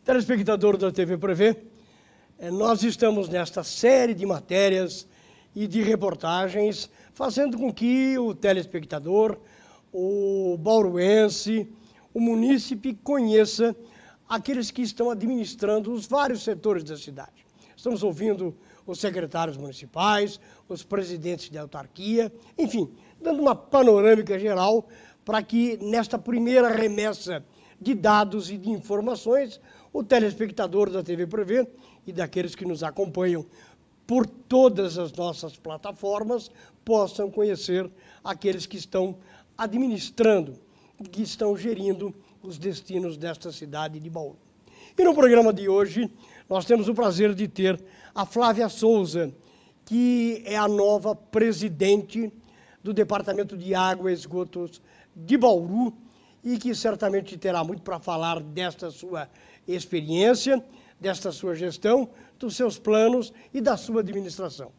Telespectador da TV Prevê, nós estamos nesta série de matérias e de reportagens, fazendo com que o telespectador, o bauruense, o munícipe conheça aqueles que estão administrando os vários setores da cidade. Estamos ouvindo os secretários municipais, os presidentes de autarquia, enfim, dando uma panorâmica geral para que nesta primeira remessa de dados e de informações, o telespectador da TV Prevê e daqueles que nos acompanham por todas as nossas plataformas possam conhecer aqueles que estão administrando, que estão gerindo os destinos desta cidade de Bauru. E no programa de hoje, nós temos o prazer de ter a Flávia Souza, que é a nova presidente do Departamento de Água e Esgotos de Bauru e que certamente terá muito para falar desta sua experiência, desta sua gestão, dos seus planos e da sua administração.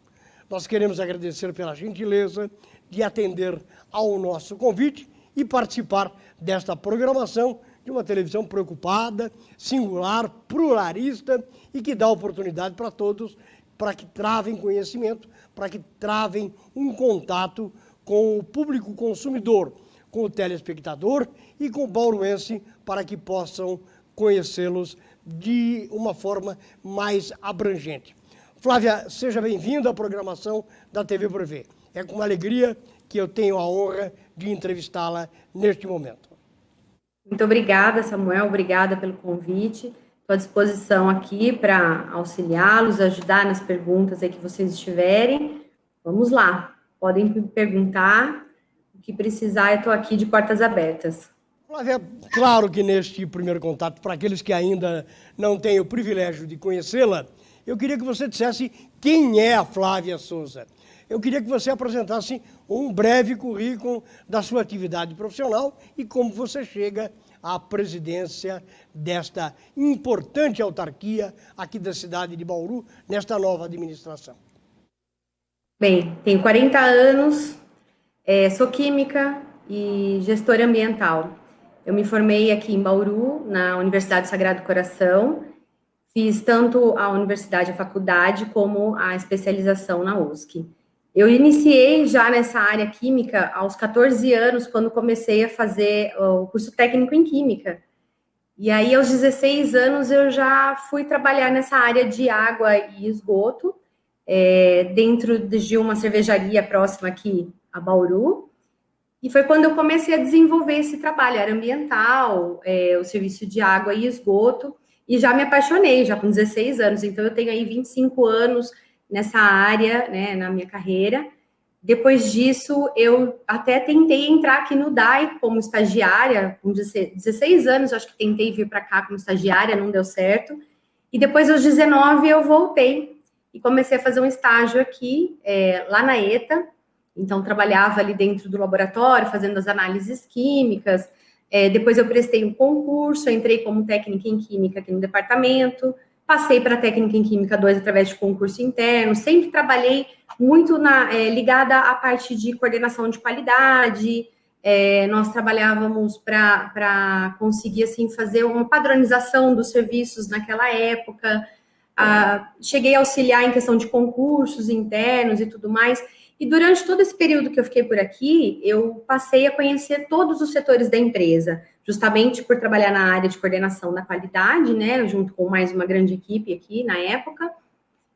Nós queremos agradecer pela gentileza de atender ao nosso convite e participar desta programação de uma televisão preocupada, singular, pluralista e que dá oportunidade para todos, para que travem conhecimento, para que travem um contato com o público consumidor, com o telespectador e com o bauruense, para que possam conhecê-los de uma forma mais abrangente. Flávia, seja bem-vinda à programação da TV Prevê. É com alegria que eu tenho a honra de entrevistá-la neste momento. Muito obrigada, Samuel, obrigada pelo convite. Estou à disposição aqui para auxiliá-los, ajudar nas perguntas aí que vocês estiverem. Vamos lá, podem me perguntar, o que precisar, eu estou aqui de portas abertas. Flávia, claro que neste primeiro contato, para aqueles que ainda não têm o privilégio de conhecê-la, eu queria que você dissesse quem é a Flávia Souza. Eu queria que você apresentasse um breve currículo da sua atividade profissional e como você chega à presidência desta importante autarquia aqui da cidade de Bauru, nesta nova administração. Bem, tenho 40 anos, sou química e gestora ambiental. Eu me formei aqui em Bauru, na Universidade Sagrado Coração. Fiz tanto a universidade, a faculdade, como a especialização na USC. Eu iniciei já nessa área química aos 14 anos, quando comecei a fazer o curso técnico em química. E aí, aos 16 anos, eu já fui trabalhar nessa área de água e esgoto, dentro de uma cervejaria próxima aqui a Bauru. E foi quando eu comecei a desenvolver esse trabalho, era ambiental, o serviço de água e esgoto, e já me apaixonei, já com 16 anos. Então, eu tenho aí 25 anos nessa área, né, na minha carreira. Depois disso, eu até tentei entrar aqui no DAI como estagiária, com 16 anos, acho que tentei vir para cá como estagiária, não deu certo. E depois, aos 19, eu voltei e comecei a fazer um estágio aqui, lá na ETA. Então, trabalhava ali dentro do laboratório, fazendo as análises químicas. Depois, eu prestei um concurso, entrei como técnica em química aqui no departamento. Passei para técnica em Química 2 através de concurso interno, sempre trabalhei muito ligada à parte de coordenação de qualidade, nós trabalhávamos para conseguir assim, fazer uma padronização dos serviços naquela época, cheguei a auxiliar em questão de concursos internos e tudo mais, e durante todo esse período que eu fiquei por aqui, eu passei a conhecer todos os setores da empresa, justamente por trabalhar na área de coordenação da qualidade, né, junto com mais uma grande equipe aqui na época,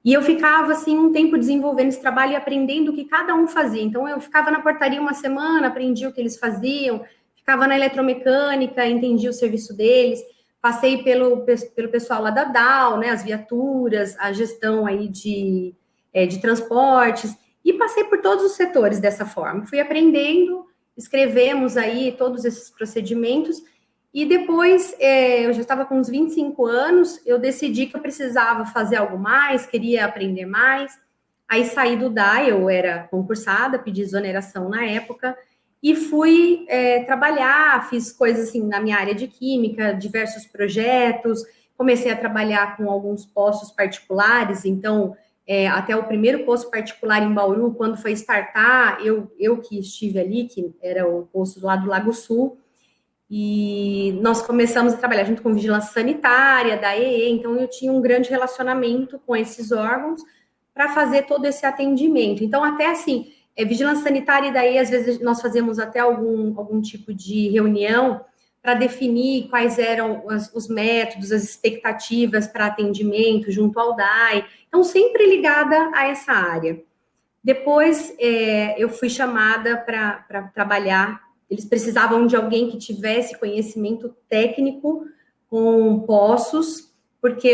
e eu ficava, assim, um tempo desenvolvendo esse trabalho e aprendendo o que cada um fazia. Então, eu ficava na portaria uma semana, aprendia o que eles faziam, ficava na eletromecânica, entendia o serviço deles, passei pelo pessoal lá da DAO, né, as viaturas, a gestão aí de transportes, e passei por todos os setores dessa forma. Fui aprendendo, escrevemos aí todos esses procedimentos, e depois, eu já estava com uns 25 anos, eu decidi que eu precisava fazer algo mais, queria aprender mais, aí saí do DAI, eu era concursada, pedi exoneração na época, e fui trabalhar, fiz coisas assim na minha área de química, diversos projetos, comecei a trabalhar com alguns postos particulares, então, até o primeiro posto particular em Bauru, quando foi startar, eu que estive ali, que era o posto lá do Lago Sul, e nós começamos a trabalhar junto com vigilância sanitária, da EE, então eu tinha um grande relacionamento com esses órgãos para fazer todo esse atendimento. Então, até assim, vigilância sanitária e daí, às vezes, nós fazemos até algum tipo de reunião para definir quais eram os métodos, as expectativas para atendimento junto ao DAI. Então, sempre ligada a essa área. Depois, eu fui chamada para trabalhar. Eles precisavam de alguém que tivesse conhecimento técnico com poços, porque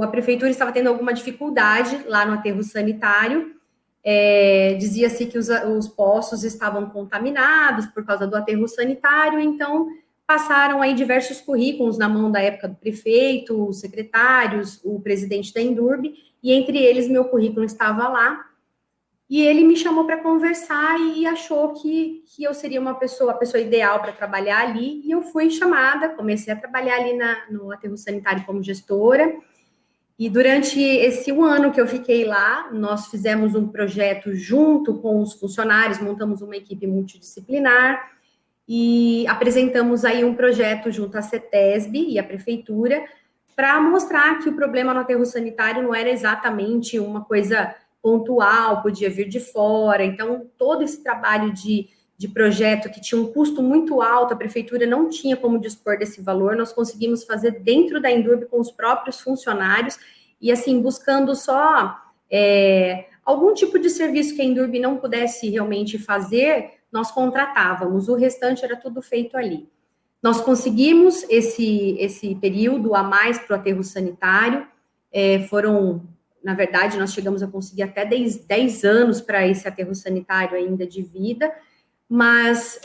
a prefeitura estava tendo alguma dificuldade lá no aterro sanitário. Dizia-se que os poços estavam contaminados por causa do aterro sanitário, então passaram aí diversos currículos na mão da época do prefeito, os secretários, o presidente da Endurbe, e entre eles meu currículo estava lá. E ele me chamou para conversar e achou que eu seria a pessoa ideal para trabalhar ali. E eu fui chamada, comecei a trabalhar ali no aterro sanitário como gestora. E durante esse 1 ano que eu fiquei lá, nós fizemos um projeto junto com os funcionários, montamos uma equipe multidisciplinar e apresentamos aí um projeto junto à CETESB e à prefeitura para mostrar que o problema no aterro sanitário não era exatamente uma coisa pontual, podia vir de fora. Então, todo esse trabalho de projeto que tinha um custo muito alto, a prefeitura não tinha como dispor desse valor, nós conseguimos fazer dentro da Endurbe com os próprios funcionários e, assim, buscando só algum tipo de serviço que a Endurbe não pudesse realmente fazer, nós contratávamos, o restante era tudo feito ali. Nós conseguimos esse período a mais para o aterro sanitário, na verdade, nós chegamos a conseguir até 10 anos para esse aterro sanitário ainda de vida, mas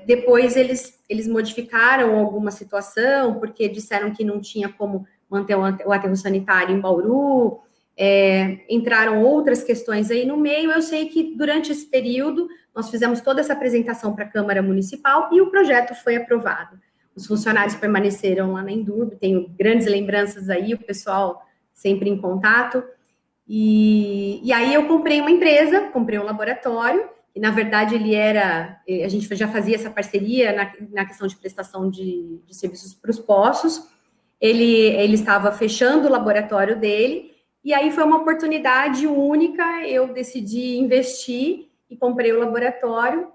depois eles modificaram alguma situação, porque disseram que não tinha como manter o aterro sanitário em Bauru, entraram outras questões aí no meio. Eu sei que durante esse período nós fizemos toda essa apresentação para a Câmara Municipal e o projeto foi aprovado. Os funcionários permaneceram lá na Endurbe, tenho grandes lembranças aí, o pessoal sempre em contato, e aí eu comprei uma empresa, comprei um laboratório, e na verdade a gente já fazia essa parceria na questão de prestação de serviços para os poços, ele estava fechando o laboratório dele, e aí foi uma oportunidade única, eu decidi investir e comprei o laboratório,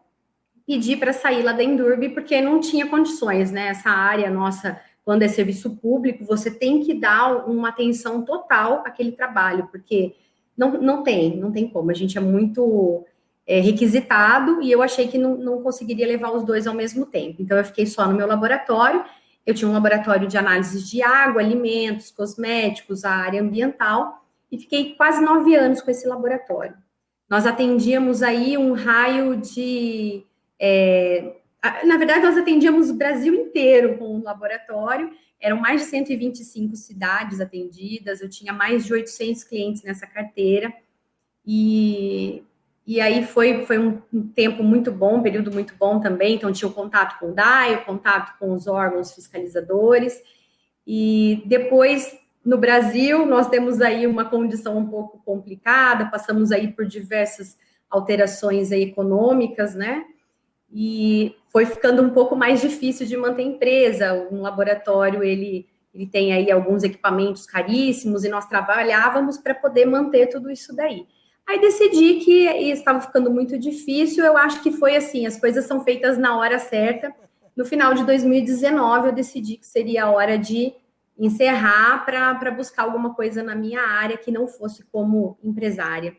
pedi para sair lá da Endurbe, porque não tinha condições, né, essa área nossa. Quando é serviço público, você tem que dar uma atenção total àquele trabalho, porque não tem como, a gente é muito requisitado, e eu achei que não conseguiria levar os dois ao mesmo tempo. Então, eu fiquei só no meu laboratório, eu tinha um laboratório de análises de água, alimentos, cosméticos, a área ambiental, e fiquei quase 9 anos com esse laboratório. Nós atendíamos aí um raio de... na verdade, nós atendíamos o Brasil inteiro com o laboratório, eram mais de 125 cidades atendidas, eu tinha mais de 800 clientes nessa carteira, e aí foi um tempo muito bom, um período muito bom também, então tinha o contato com o DAI, o contato com os órgãos fiscalizadores, e depois, no Brasil, nós temos aí uma condição um pouco complicada, passamos aí por diversas alterações aí econômicas, né, e foi ficando um pouco mais difícil de manter a empresa. Um laboratório, ele tem aí alguns equipamentos caríssimos, e nós trabalhávamos para poder manter tudo isso daí. Aí decidi que estava ficando muito difícil, eu acho que foi assim, as coisas são feitas na hora certa. No final de 2019, eu decidi que seria a hora de encerrar para buscar alguma coisa na minha área que não fosse como empresária.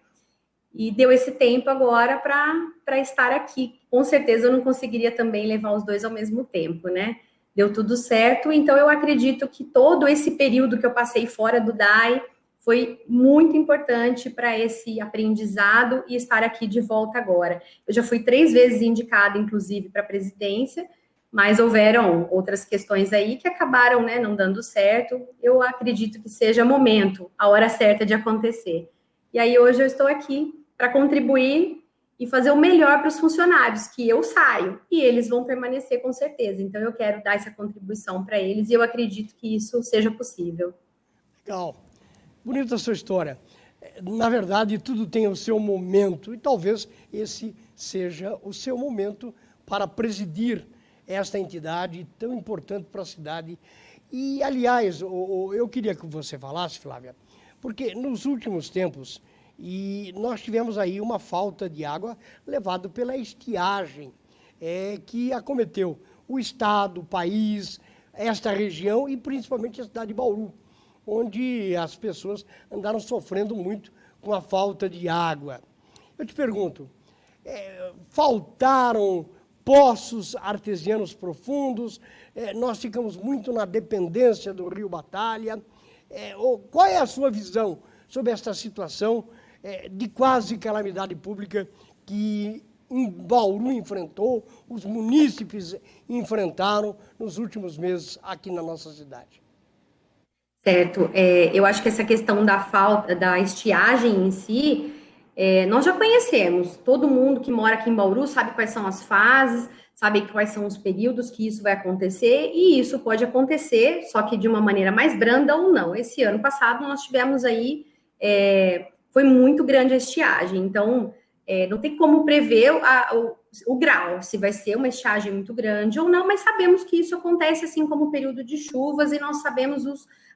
E deu esse tempo agora para estar aqui. Com certeza eu não conseguiria também levar os dois ao mesmo tempo, né? Deu tudo certo, então eu acredito que todo esse período que eu passei fora do DAI foi muito importante para esse aprendizado e estar aqui de volta agora. Eu já fui 3 vezes indicada, inclusive, para a presidência, mas houveram outras questões aí que acabaram, né, não dando certo. Eu acredito que seja momento, a hora certa de acontecer. E aí hoje eu estou aqui para contribuir e fazer o melhor para os funcionários, que eu saio, e eles vão permanecer com certeza. Então, eu quero dar essa contribuição para eles, e eu acredito que isso seja possível. Legal. Bonita a sua história. Na verdade, tudo tem o seu momento, e talvez esse seja o seu momento para presidir esta entidade tão importante para a cidade. E, aliás, eu queria que você falasse, Flávia, porque nos últimos tempos nós tivemos aí uma falta de água levada pela estiagem que acometeu o estado, o país, esta região e principalmente a cidade de Bauru, onde as pessoas andaram sofrendo muito com a falta de água. Eu te pergunto, faltaram poços artesianos profundos, nós ficamos muito na dependência do Rio Batalha. Qual é a sua visão sobre esta situação de quase calamidade pública que Bauru enfrentou, os munícipes enfrentaram nos últimos meses aqui na nossa cidade? Certo. Eu acho que essa questão da falta, da estiagem em si, nós já conhecemos. Todo mundo que mora aqui em Bauru sabe quais são as fases, sabe quais são os períodos que isso vai acontecer, e isso pode acontecer, só que de uma maneira mais branda ou não. Esse ano passado nós tivemos aí, foi muito grande a estiagem, então não tem como prever o grau, se vai ser uma estiagem muito grande ou não, mas sabemos que isso acontece assim como o período de chuvas e nós sabemos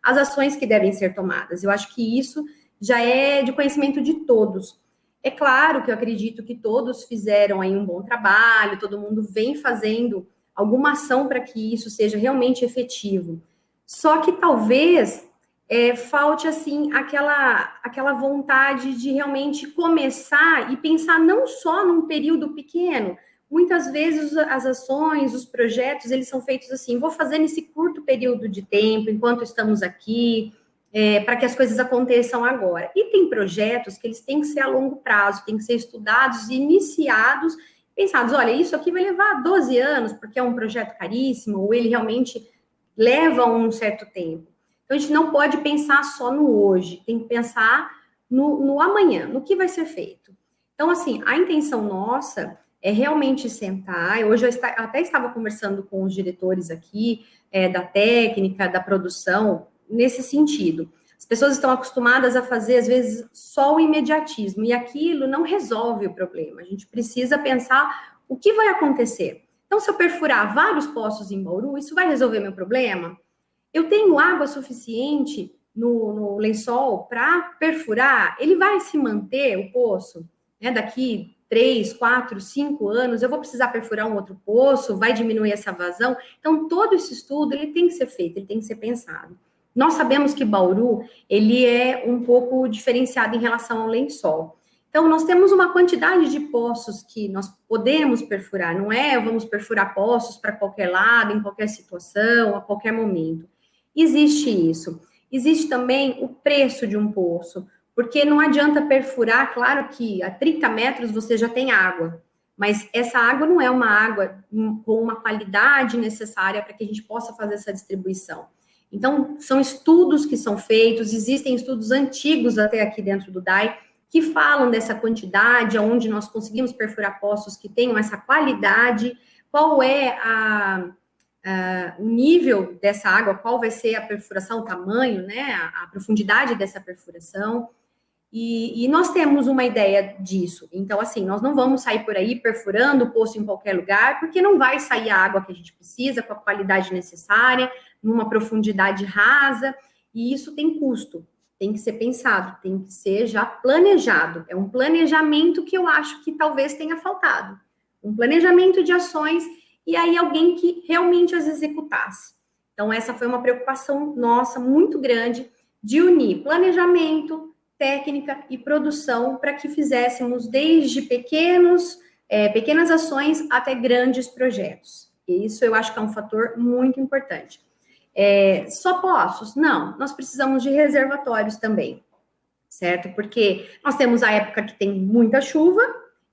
as ações que devem ser tomadas. Eu acho que isso já é de conhecimento de todos. É claro que eu acredito que todos fizeram aí um bom trabalho, todo mundo vem fazendo alguma ação para que isso seja realmente efetivo. Só que talvez falte assim aquela vontade de realmente começar e pensar não só num período pequeno. Muitas vezes as ações, os projetos, eles são feitos assim, vou fazer nesse curto período de tempo, enquanto estamos aqui, para que as coisas aconteçam agora. E tem projetos que eles têm que ser a longo prazo, têm que ser estudados, iniciados, pensados, olha, isso aqui vai levar 12 anos, porque é um projeto caríssimo, ou ele realmente leva um certo tempo. Então, a gente não pode pensar só no hoje, tem que pensar no amanhã, no que vai ser feito. Então, assim, a intenção nossa é realmente sentar. Hoje eu até estava conversando com os diretores aqui, da técnica, da produção, nesse sentido. As pessoas estão acostumadas a fazer, às vezes, só o imediatismo, e aquilo não resolve o problema. A gente precisa pensar o que vai acontecer. Então, se eu perfurar vários poços em Bauru, isso vai resolver meu problema? Eu tenho água suficiente no lençol para perfurar? Ele vai se manter, o poço, né, daqui 3, 4, 5 anos, eu vou precisar perfurar um outro poço, vai diminuir essa vazão? Então, todo esse estudo, ele tem que ser feito, ele tem que ser pensado. Nós sabemos que Bauru, ele é um pouco diferenciado em relação ao lençol. Então, nós temos uma quantidade de poços que nós podemos perfurar, não vamos perfurar poços para qualquer lado, em qualquer situação, a qualquer momento. Existe isso. Existe também o preço de um poço, porque não adianta perfurar, claro que a 30 metros você já tem água, mas essa água não é uma água com uma qualidade necessária para que a gente possa fazer essa distribuição. Então, são estudos que são feitos, existem estudos antigos até aqui dentro do DAI, que falam dessa quantidade, onde nós conseguimos perfurar poços que tenham essa qualidade, qual é o nível dessa água, qual vai ser a perfuração, o tamanho, né, a profundidade dessa perfuração, e nós temos uma ideia disso. Então, assim, nós não vamos sair por aí perfurando o poço em qualquer lugar, porque não vai sair a água que a gente precisa, com a qualidade necessária, numa profundidade rasa, e isso tem custo. Tem que ser pensado, tem que ser já planejado. É um planejamento que eu acho que talvez tenha faltado. Um planejamento de ações e aí alguém que realmente as executasse. Então, essa foi uma preocupação nossa muito grande de unir planejamento, técnica e produção para que fizéssemos desde pequenas ações até grandes projetos. E isso eu acho que é um fator muito importante. Só poços? Não, nós precisamos de reservatórios também, certo? Porque nós temos a época que tem muita chuva,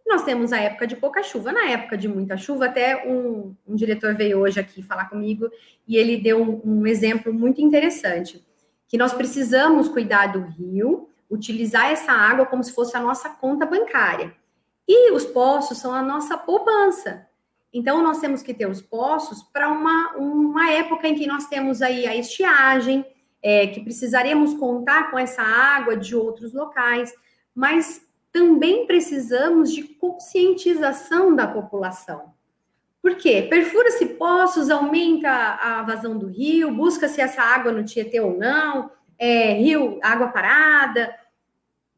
nós temos a época de pouca chuva. Na época de muita chuva, até um diretor veio hoje aqui falar comigo e ele deu um exemplo muito interessante, que nós precisamos cuidar do rio, utilizar essa água como se fosse a nossa conta bancária. E os poços são a nossa poupança. Então, nós temos que ter os poços para uma época em que nós temos aí a estiagem, que precisaremos contar com essa água de outros locais, mas também precisamos de conscientização da população. Por quê? Perfura-se poços, aumenta a vazão do rio, busca-se essa água no Tietê ou não, rio, água parada,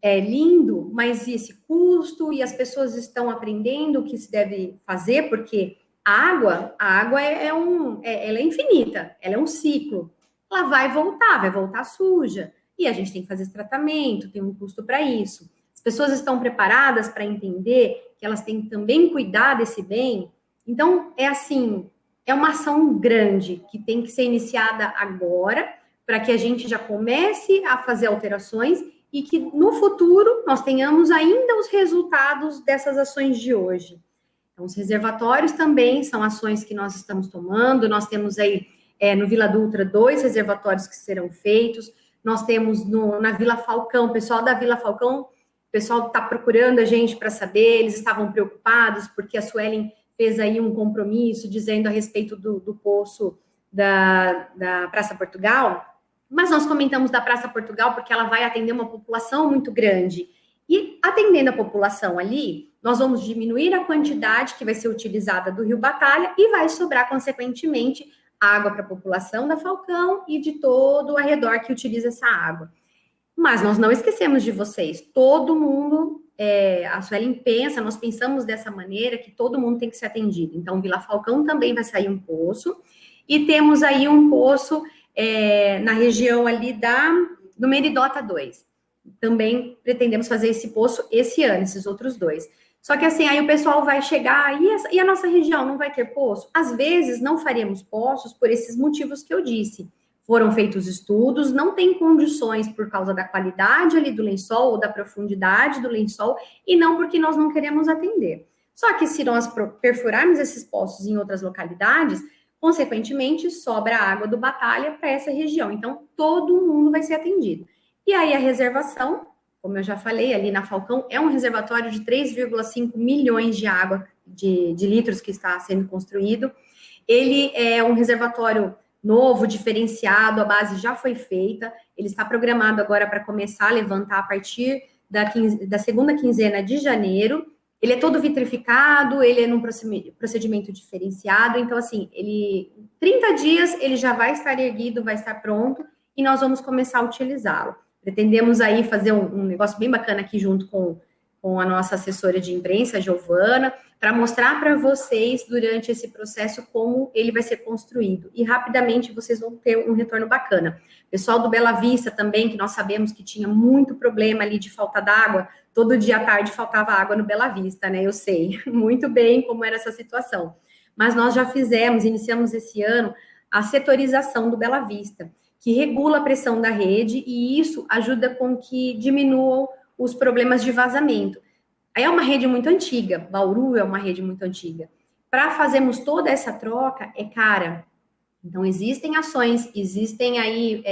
é lindo, mas e esse custo? E as pessoas estão aprendendo o que se deve fazer, porque a água ela é infinita, ela é um ciclo. Ela vai voltar suja. E a gente tem que fazer esse tratamento, tem um custo para isso. As pessoas estão preparadas para entender que elas têm que também cuidar desse bem. Então, é assim, é uma ação grande que tem que ser iniciada agora, para que a gente já comece a fazer alterações e que no futuro nós tenhamos ainda os resultados dessas ações de hoje. Então, os reservatórios também são ações que nós estamos tomando. Nós temos aí no Vila Dutra 2 reservatórios que serão feitos. Nós temos na Vila Falcão, o pessoal da Vila Falcão, o pessoal está procurando a gente para saber, eles estavam preocupados porque a Suelen fez aí um compromisso dizendo a respeito do poço da Praça Portugal, mas nós comentamos da Praça Portugal porque ela vai atender uma população muito grande. E atendendo a população ali, nós vamos diminuir a quantidade que vai ser utilizada do Rio Batalha e vai sobrar, consequentemente, água para a população da Falcão e de todo o arredor que utiliza essa água. Mas nós não esquecemos de vocês. Todo mundo, a Suelen pensa, nós pensamos dessa maneira que todo mundo tem que ser atendido. Então, Vila Falcão também vai sair um poço. E temos aí um poço na região ali do Meridota 2. Também pretendemos fazer esse poço esse ano, esses outros dois. Só que assim, aí o pessoal vai chegar, e a nossa região não vai ter poço? Às vezes não faremos poços por esses motivos que eu disse. Foram feitos estudos, não tem condições por causa da qualidade ali do lençol ou da profundidade do lençol, e não porque nós não queremos atender. Só que se nós perfurarmos esses poços em outras localidades, consequentemente, sobra a água do Batalha para essa região. Então, todo mundo vai ser atendido. E aí, a reservação, como eu já falei, ali na Falcão, é um reservatório de 3,5 milhões de água, de litros que está sendo construído. Ele é um reservatório novo, diferenciado, a base já foi feita. Ele está programado agora para começar a levantar a partir da segunda quinzena de janeiro. Ele é todo vitrificado, ele é num procedimento diferenciado, então, assim, 30 dias ele já vai estar erguido, vai estar pronto, e nós vamos começar a utilizá-lo. Pretendemos aí fazer um negócio bem bacana aqui junto com a nossa assessora de imprensa, a Giovana, para mostrar para vocês, durante esse processo, como ele vai ser construído. E rapidamente vocês vão ter um retorno bacana. Pessoal do Bela Vista também, que nós sabemos que tinha muito problema ali de falta d'água, todo dia à tarde faltava água no Bela Vista, né? Eu sei muito bem como era essa situação. Mas nós já iniciamos esse ano, a setorização do Bela Vista, que regula a pressão da rede, e isso ajuda com que diminuam os problemas de vazamento. Aí é uma rede muito antiga, Bauru é uma rede muito antiga. Para fazermos toda essa troca, é cara. Então, existem ações, existem aí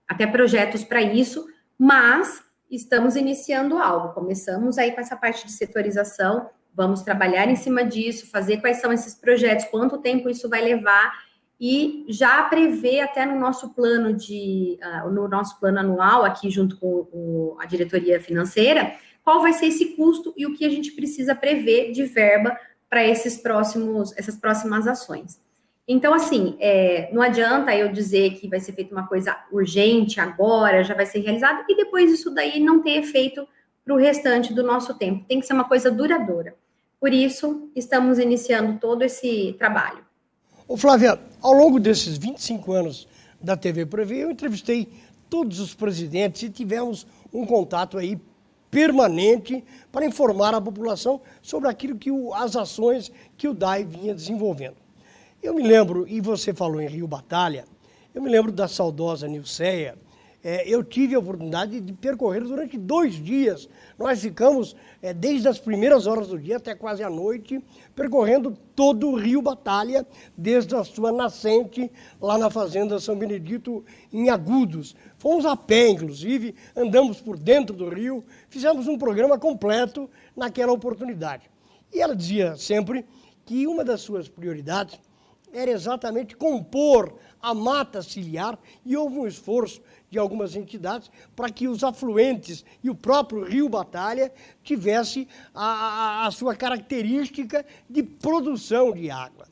até projetos para isso, mas estamos iniciando algo. Começamos aí com essa parte de setorização, vamos trabalhar em cima disso, fazer quais são esses projetos, quanto tempo isso vai levar, e já prever até no nosso plano anual, aqui junto com a diretoria financeira, qual vai ser esse custo e o que a gente precisa prever de verba para essas próximas ações. Então, assim, não adianta eu dizer que vai ser feita uma coisa urgente agora, já vai ser realizado, e depois isso daí não ter efeito para o restante do nosso tempo. Tem que ser uma coisa duradoura. Por isso, estamos iniciando todo esse trabalho. Ô Flávia, ao longo desses 25 anos da TV Prevê, eu entrevistei todos os presidentes e tivemos um contato aí permanente para informar a população sobre aquilo as ações que o DAI vinha desenvolvendo. Eu me lembro, e você falou em Rio Batalha, eu me lembro da saudosa Nilceia. Eu tive a oportunidade de percorrer durante 2 dias. Nós ficamos desde as primeiras horas do dia até quase a noite, percorrendo todo o Rio Batalha, desde a sua nascente, lá na Fazenda São Benedito, em Agudos. Fomos a pé, inclusive, andamos por dentro do rio, fizemos um programa completo naquela oportunidade. E ela dizia sempre que uma das suas prioridades era exatamente compor a mata ciliar e houve um esforço de algumas entidades para que os afluentes e o próprio rio Batalha tivesse a sua característica de produção de água.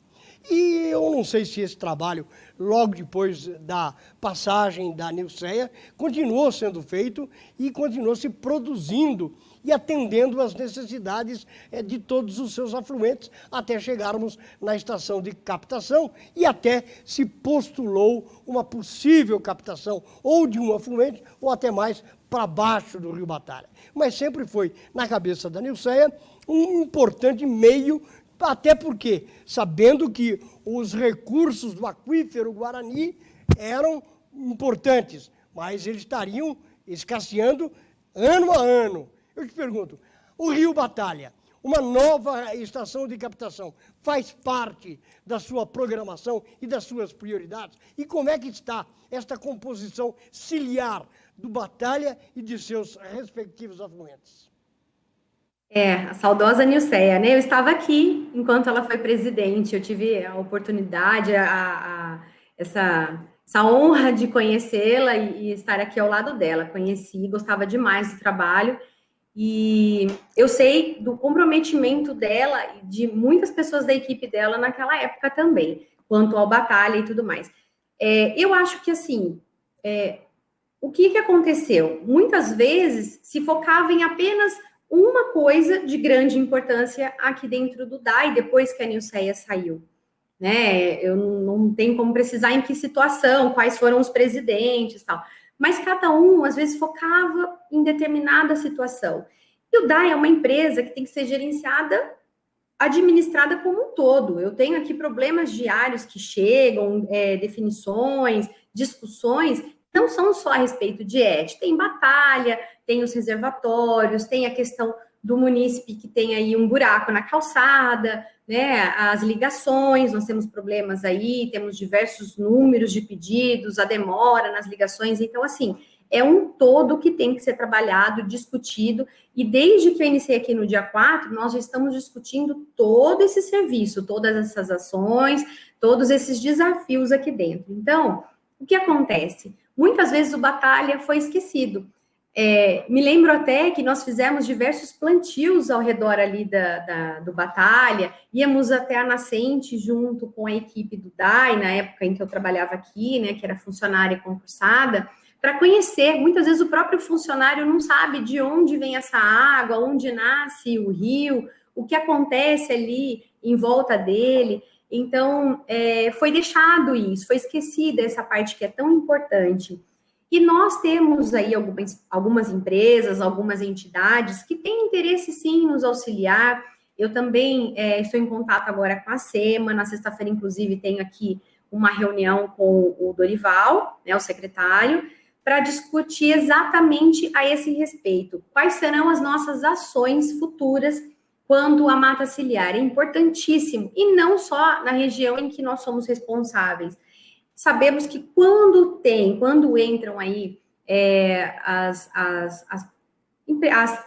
E eu não sei se esse trabalho, logo depois da passagem da Nilceia, continuou sendo feito e continuou se produzindo e atendendo às necessidades de todos os seus afluentes, até chegarmos na estação de captação e até se postulou uma possível captação ou de um afluente ou até mais para baixo do rio Batalha. Mas sempre foi, na cabeça da Nilceia, um importante meio, até porque, sabendo que os recursos do aquífero Guarani eram importantes, mas eles estariam escasseando ano a ano. Eu te pergunto, o rio Batalha, uma nova estação de captação, faz parte da sua programação e das suas prioridades? E como é que está esta composição ciliar do Batalha e de seus respectivos afluentes? A saudosa Nilceia, né? Eu estava aqui enquanto ela foi presidente, eu tive a oportunidade, essa honra de conhecê-la e estar aqui ao lado dela. Conheci, gostava demais do trabalho e eu sei do comprometimento dela e de muitas pessoas da equipe dela naquela época também, quanto ao Batalha e tudo mais. Eu acho que, assim, o que aconteceu? Muitas vezes se focava em apenas uma coisa de grande importância aqui dentro do DAI, depois que a Nilceia saiu, né? Eu não tenho como precisar em que situação, quais foram os presidentes e tal, mas cada um, às vezes, focava em determinada situação. E o DAI é uma empresa que tem que ser gerenciada, administrada como um todo. Eu tenho aqui problemas diários que chegam, definições, discussões, não são só a respeito de ética, tem Batalha, tem os reservatórios, tem a questão do munícipe que tem aí um buraco na calçada, né, as ligações, nós temos problemas aí, temos diversos números de pedidos, a demora nas ligações, então, assim, é um todo que tem que ser trabalhado, discutido, e desde que eu iniciei aqui no dia 4, nós já estamos discutindo todo esse serviço, todas essas ações, todos esses desafios aqui dentro. Então, o que acontece? Muitas vezes o Batalha foi esquecido. Me lembro até que nós fizemos diversos plantios ao redor ali do Batalha, íamos até a nascente junto com a equipe do DAI, na época em que eu trabalhava aqui, né, que era funcionária concursada, para conhecer. Muitas vezes o próprio funcionário não sabe de onde vem essa água, onde nasce o rio, o que acontece ali em volta dele. Então, foi deixado isso, foi esquecida essa parte que é tão importante. E nós temos aí algumas empresas, algumas entidades que têm interesse, sim, em nos auxiliar. Eu também estou em contato agora com a SEMA, na sexta-feira, inclusive, tenho aqui uma reunião com o Dorival, né, o secretário, para discutir exatamente a esse respeito. Quais serão as nossas ações futuras quanto à mata ciliar? É importantíssimo, e não só na região em que nós somos responsáveis. Sabemos que quando entram aí as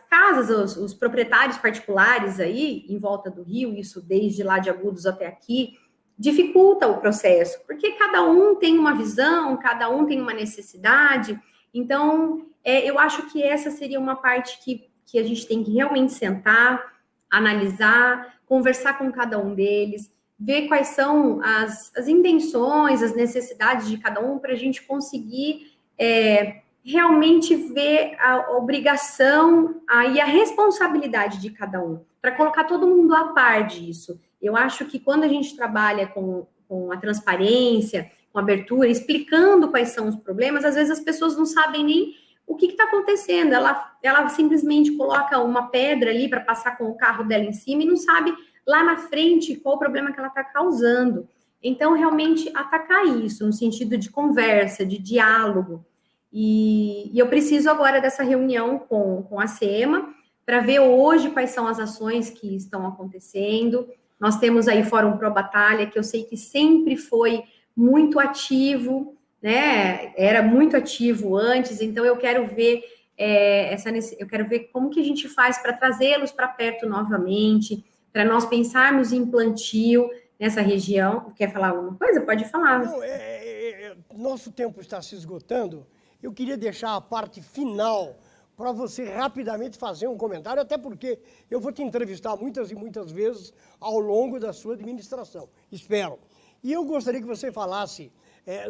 casas, os proprietários particulares aí em volta do rio, isso desde lá de Agudos até aqui, dificulta o processo, porque cada um tem uma visão, cada um tem uma necessidade. Então, eu acho que essa seria uma parte que a gente tem que realmente sentar, analisar, conversar com cada um deles, ver quais são as intenções, as necessidades de cada um, para a gente conseguir realmente ver a obrigação e a responsabilidade de cada um, para colocar todo mundo a par disso. Eu acho que quando a gente trabalha com a transparência, com abertura, explicando quais são os problemas, às vezes as pessoas não sabem nem o que está acontecendo. Ela simplesmente coloca uma pedra ali para passar com o carro dela em cima e não sabe lá na frente qual o problema que ela está causando. Então, realmente, atacar isso no sentido de conversa, de diálogo. E eu preciso agora dessa reunião com a SEMA para ver hoje quais são as ações que estão acontecendo. Nós temos aí Fórum Pro Batalha, que eu sei que sempre foi muito ativo, né? Era muito ativo antes, então eu quero ver eu quero ver como que a gente faz para trazê-los para perto novamente, para nós pensarmos em plantio. nessa região. Quer falar alguma coisa? Pode falar. Não, nosso tempo está se esgotando. Eu queria deixar a parte final para você rapidamente fazer um comentário, até porque eu vou te entrevistar muitas e muitas vezes ao longo da sua administração. Espero. E eu gostaria que você falasse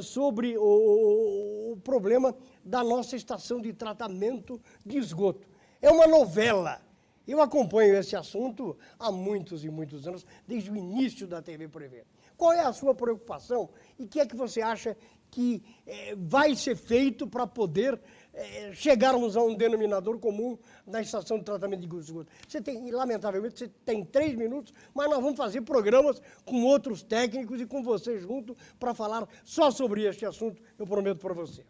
sobre o problema da nossa estação de tratamento de esgoto. É uma novela. Eu acompanho esse assunto há muitos e muitos anos, desde o início da TV Prevê. Qual é a sua preocupação e o que é que você acha que vai ser feito para poder chegarmos a um denominador comum na estação de tratamento de esgoto? Lamentavelmente, você tem 3 minutos, mas nós vamos fazer programas com outros técnicos e com você junto para falar só sobre este assunto, eu prometo para você.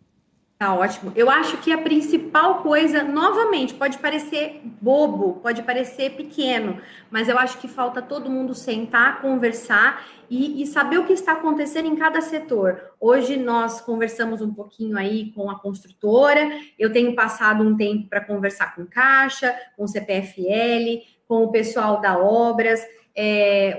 Tá ótimo. Eu acho que a principal coisa, novamente, pode parecer bobo, pode parecer pequeno, mas eu acho que falta todo mundo sentar, conversar e saber o que está acontecendo em cada setor. Hoje nós conversamos um pouquinho aí com a construtora, eu tenho passado um tempo para conversar com Caixa, com o CPFL, com o pessoal da Obras,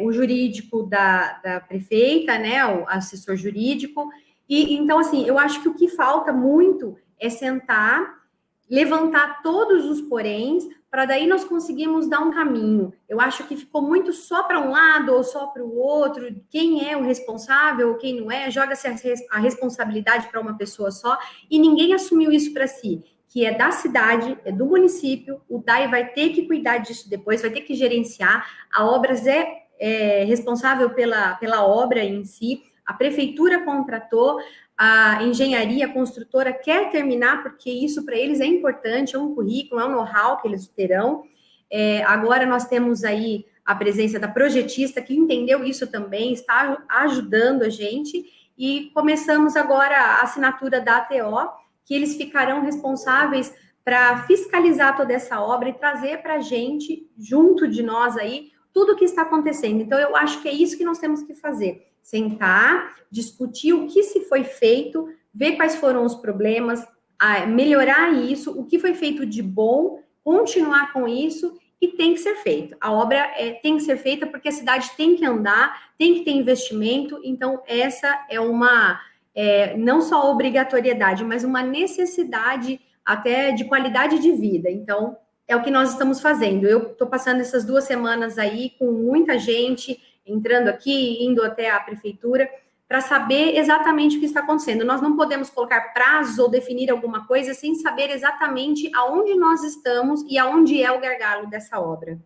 o jurídico da prefeita, né, o assessor jurídico. E então, assim, eu acho que o que falta muito é sentar, levantar todos os poréns, para daí nós conseguirmos dar um caminho. Eu acho que ficou muito só para um lado ou só para o outro, quem é o responsável ou quem não é, joga-se a responsabilidade para uma pessoa só, e ninguém assumiu isso para si, que é da cidade, é do município, o DAI vai ter que cuidar disso depois, vai ter que gerenciar, a Obras é responsável pela obra em si, a prefeitura contratou, a engenharia, a construtora quer terminar, porque isso para eles é importante, é um currículo, é um know-how que eles terão. Agora nós temos aí a presença da projetista, que entendeu isso também, está ajudando a gente, e começamos agora a assinatura da ATO, que eles ficarão responsáveis para fiscalizar toda essa obra e trazer para a gente, junto de nós aí, tudo o que está acontecendo. Então, eu acho que é isso que nós temos que fazer. Sentar, discutir o que se foi feito, ver quais foram os problemas, melhorar isso, o que foi feito de bom, continuar com isso e tem que ser feito. A obra tem que ser feita porque a cidade tem que andar, tem que ter investimento, então essa é uma, não só obrigatoriedade, mas uma necessidade até de qualidade de vida. Então, é o que nós estamos fazendo. Eu estou passando essas 2 semanas aí com muita gente, entrando aqui, indo até a prefeitura, para saber exatamente o que está acontecendo. Nós não podemos colocar prazos ou definir alguma coisa sem saber exatamente aonde nós estamos e aonde é o gargalo dessa obra.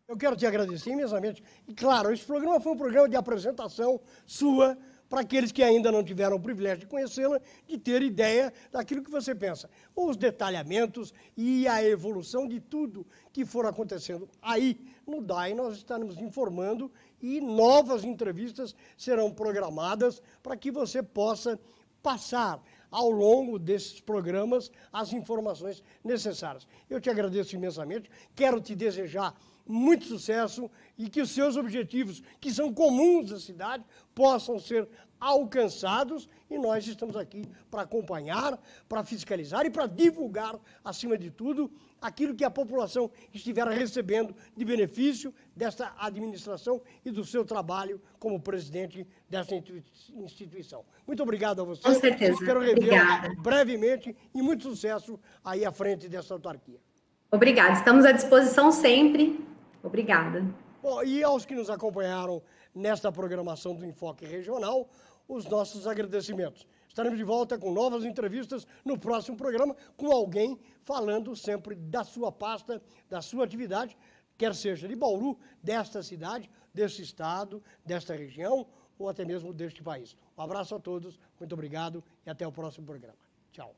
Eu quero te agradecer imensamente. E, claro, esse programa foi um programa de apresentação sua, para aqueles que ainda não tiveram o privilégio de conhecê-la, de ter ideia daquilo que você pensa. Os detalhamentos e a evolução de tudo que for acontecendo aí no DAI, nós estaremos informando e novas entrevistas serão programadas para que você possa passar ao longo desses programas as informações necessárias. Eu te agradeço imensamente, quero te desejar muito sucesso e que os seus objetivos, que são comuns da cidade, possam ser alcançados, e nós estamos aqui para acompanhar, para fiscalizar e para divulgar, acima de tudo, aquilo que a população estiver recebendo de benefício desta administração e do seu trabalho como presidente dessa instituição. Muito obrigado a você. Com certeza. Espero revê-lo brevemente e muito sucesso aí à frente dessa autarquia. Obrigada. Estamos à disposição sempre. Obrigada. Bom, e aos que nos acompanharam nesta programação do Enfoque Regional, os nossos agradecimentos. Estaremos de volta com novas entrevistas no próximo programa, com alguém falando sempre da sua pasta, da sua atividade, quer seja de Bauru, desta cidade, deste estado, desta região ou até mesmo deste país. Um abraço a todos, muito obrigado e até o próximo programa. Tchau.